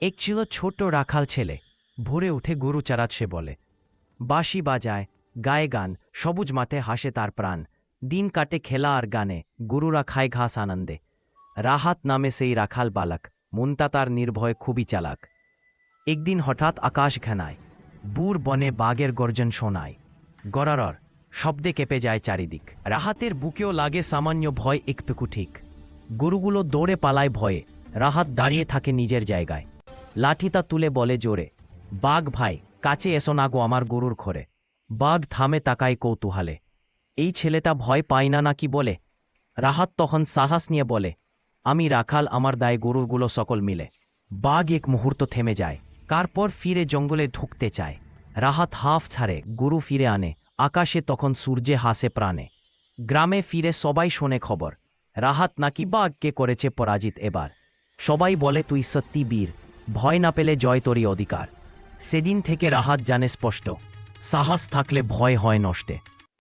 এক ছিল ছোট্ট রাখাল ছেলে। ভোরে উঠে গরু চারাচ্ছে বলে, বাঁশি বাজায়, গায়ে গান, সবুজ মাঠে হাসে তার প্রাণ। দিন কাটে খেলা আর গানে, গরুরা খায় ঘাস আনন্দে। রাহাত নামে সেই রাখাল বালক, মনটা তার নির্ভয় খুবই চালাক। একদিন হঠাৎ আকাশ ঘেনায়, বুর বনে বাঘের গর্জন শোনায়। গরারর শব্দে কেঁপে যায় চারিদিক। রাহাতের বুকেও লাগে সামান্য ভয় একটুকু ঠিক। গরুগুলো দৌড়ে পালায় ভয়ে, রাহাত দাঁড়িয়ে থাকে নিজের জায়গায়। লাঠিটা তুলে বলে জোরে, বাঘ ভাই, কাছে এসো না গো আমার গরুর ঘরে। বাঘ থামে তাকায় কৌতূহলে। এই ছেলেটা ভয় পায় না নাকি বলে। রাহাত তখন সাহস নিয়ে বলে, আমি রাখাল, আমার দায় গরুরগুলো সকল মিলে। বাঘ এক মুহূর্ত থেমে যায়, তারপর ফিরে জঙ্গলে ঢুকতে চায়। রাহাত হাফ ছাড়ে, গরু ফিরে আনে, আকাশে তখন সূর্যে হাসে প্রাণে। গ্রামে ফিরে সবাই শোনে খবর, রাহাত নাকি বাঘকে করেছে পরাজিত এবার। সবাই বলে তুই সত্যি বীর, ভয় না পেলে জয় তোরই অধিকার। সেদিন থেকে রাহাত জানে স্পষ্ট, সাহস থাকলে ভয় হয় নষ্টে।